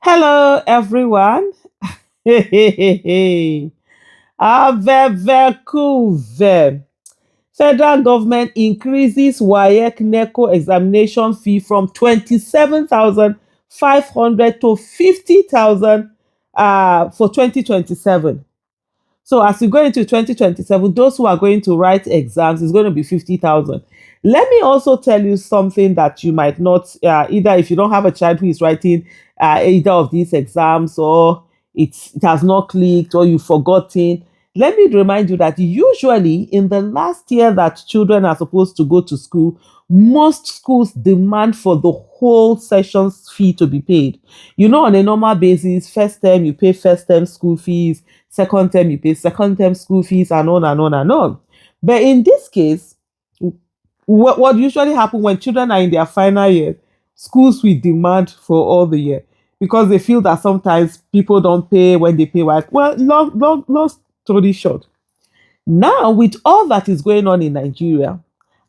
Hello, everyone. Hey, hey, hey, hey. Avevekuve. Federal government increases WAEC NECO examination fee from 27,500 to 50,000 for 2027. So as we go into 2027, those who are going to write exams is going to be 50,000. Let me also tell you something that you might not, either if you don't have a child who is writing either of these exams, or it has not clicked, or you've forgotten. Let me remind you that usually in the last year that children are supposed to go to school, most schools demand for the whole session's fee to be paid. You know, on a normal basis, first term you pay first term school fees, second term you pay second term school fees, and on and on and on. But in this case, what usually happens when children are in their final year, schools will demand for all the year because they feel that sometimes people don't pay when they pay. Like, well, long story short, now with all that is going on in Nigeria,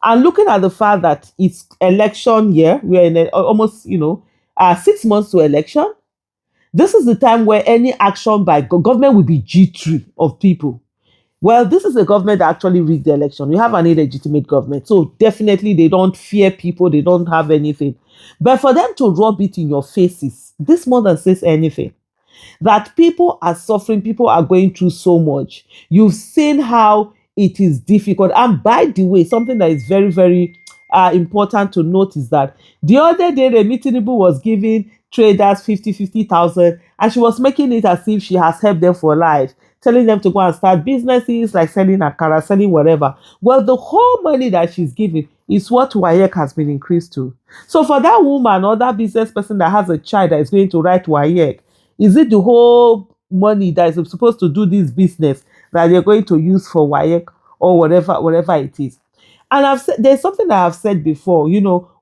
and looking at the fact that it's election year, we're in almost 6 months to election. This is the time where any action by government will be jittery of people. Well, this is a government that actually rigged the election. We have an illegitimate government. So definitely they don't fear people. They don't have anything. But for them to rub it in your faces, this more than says anything. That people are suffering, people are going through so much. You've seen how it is difficult. And by the way, something that is very, very important to note is that the other day, the Tinubu was giving traders 50,000, and she was making it as if she has helped them for life, telling them to go and start businesses like selling akara, selling whatever. Well, the whole money that she's giving is what WAEC has been increased to. So for that woman or that business person that has a child that is going to write WAEC, is it the whole money that is supposed to do this business that they're going to use for WAEC or whatever it is? And I've said there's something that I've said before.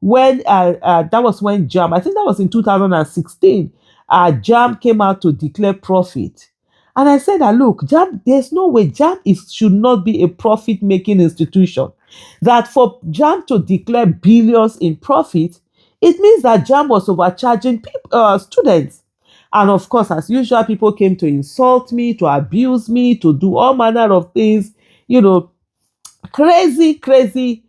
When that was when Jam, I think that was in 2016, Jam came out to declare profit. And I said that look, Jam, there's no way Jam should not be a profit making institution. That for Jam to declare billions in profit, it means that Jam was overcharging students. And of course, as usual, people came to insult me, to abuse me, to do all manner of things, you know, crazy things.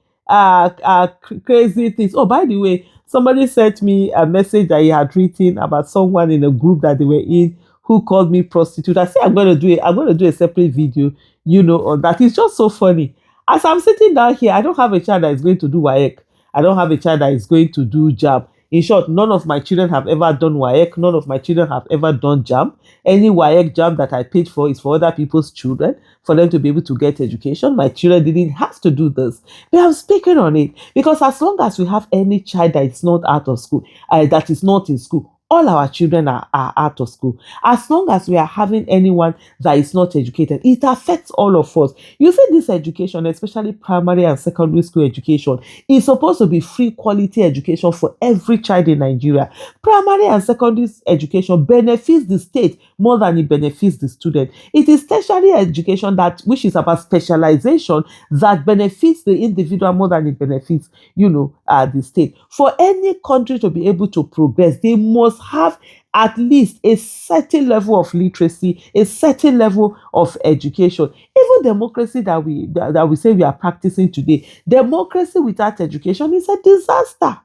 Oh, by the way, somebody sent me a message that he had written about someone in a group that they were in who called me prostitute. I said I'm going to do a separate video, on that. It's just so funny. As I'm sitting down here, I don't have a child that is going to do WAEC. I don't have a child that is going to do JAM. In short, none of my children have ever done WAEC. None of my children have ever done JAM. Any WAEC JAM that I paid for is for other people's children, for them to be able to get education. My children didn't have to do this. But I'm speaking on it because as long as we have any child that is not out of school, that is not in school, all our children are out of school. As long as we are having anyone that is not educated, it affects all of us. You see, this education, especially primary and secondary school education, is supposed to be free quality education for every child in Nigeria. Primary and secondary education benefits the state more than it benefits the student. It is tertiary education which is about specialization that benefits the individual more than it benefits, the state. For any country to be able to progress, they must have at least a certain level of literacy, a certain level of education. Even democracy that we say we are practicing today, democracy without education is a disaster.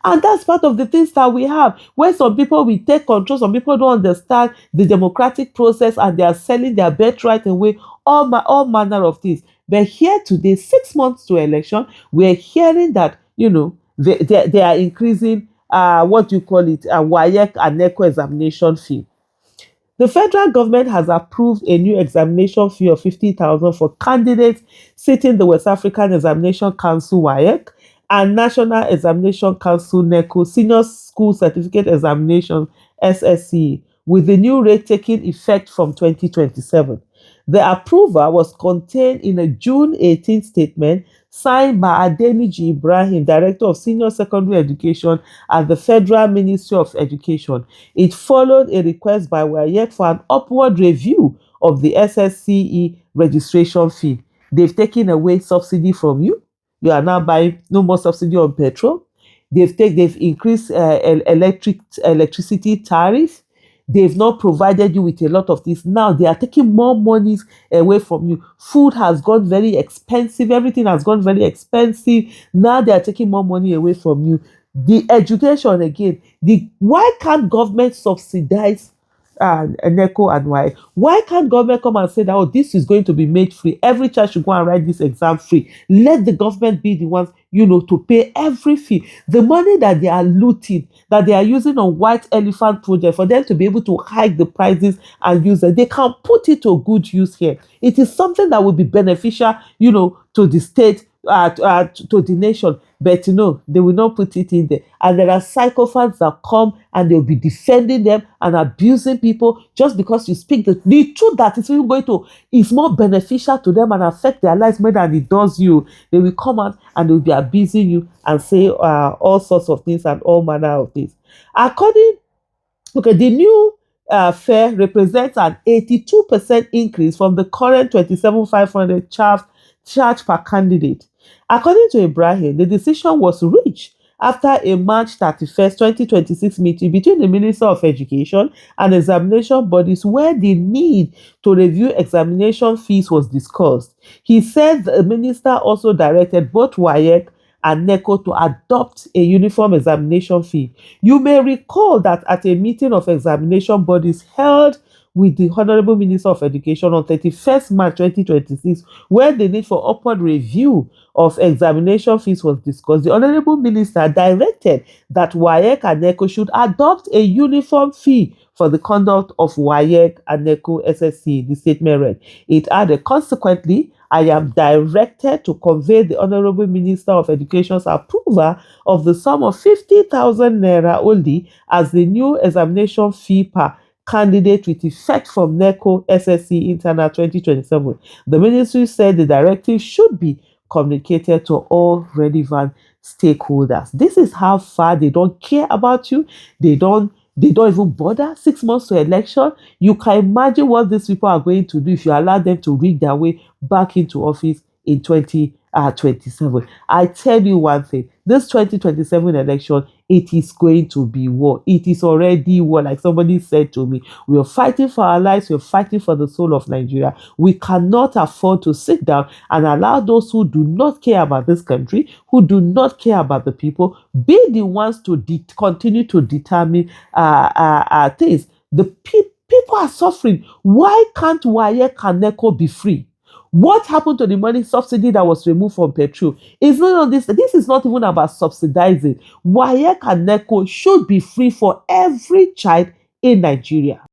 And that's part of the things that we have, where some people will take control, some people don't understand the democratic process and they are selling their birthright away, all manner of things. But here today, 6 months to election, we're hearing that, they are increasing, what do you call it, WAEC and NECO examination fee. The federal government has approved a new examination fee of 50,000 for candidates sitting the West African Examination Council WAEC and National Examination Council NECO Senior School Certificate Examination SSCE, with the new rate taking effect from 2027. The approval was contained in a June 18 statement signed by Adeniji Ibrahim, Director of Senior Secondary Education at the Federal Ministry of Education. It followed a request by WAEC for an upward review of the SSCE registration fee. They've taken away subsidy from you. You are now buying no more subsidy on petrol. they've increased electricity tariff. They've not provided you with a lot of things. Now they are taking more monies away from you. Food has gone very expensive. Everything has gone very expensive. Now they are taking more money away from you. The education again. The Why can't government subsidize NECO and WAEC? Why can't government come and say that, oh, this is going to be made free? Every child should go and write this exam free. Let the government be the ones, to pay every fee. The money that they are looting, that they are using on white elephant project for them to be able to hike the prices and use it, they can put it to good use here. It is something that will be beneficial, to the state, to the nation. But they will not put it in there. And there are psychopaths that come and they'll be defending them and abusing people just because you speak the truth that is even going to is more beneficial to them and affect their lives more than it does you. They will come out and they'll be abusing you and say all sorts of things and all manner of things. The new fare represents an 82% increase from the current 27,500 charge per candidate. According to Ibrahim, the decision was reached after a March 31st, 2026 meeting between the Minister of Education and examination bodies where the need to review examination fees was discussed. He said the minister also directed both WAEC and NECO to adopt a uniform examination fee. You may recall that at a meeting of examination bodies held with the Honorable Minister of Education on 31st March 2026, where the need for upward review of examination fees was discussed, the Honorable Minister directed that WAEC and NECO should adopt a uniform fee for the conduct of WAEC and NECO SSC, the statement read. It added, consequently, I am directed to convey the Honorable Minister of Education's approval of the sum of 50,000 naira only as the new examination fee per candidate with effect from NECO SSC Internal 2027. The ministry said the directive should be communicated to all relevant stakeholders. This is how far they don't care about you. They don't even bother. 6 months to election. You can imagine what these people are going to do if you allow them to rig their way back into office in 2027. I tell you one thing, this 2027 election, it is going to be war. It is already war. Like somebody said to me, we are fighting for our lives. We are fighting for the soul of Nigeria. We cannot afford to sit down and allow those who do not care about this country, who do not care about the people, be the ones to continue to determine things. The people are suffering. Why can't WAEC and NECO be free? What happened to the money subsidy that was removed from petrol? It's not on this. This is not even about subsidizing. WAEC and NECO should be free for every child in Nigeria.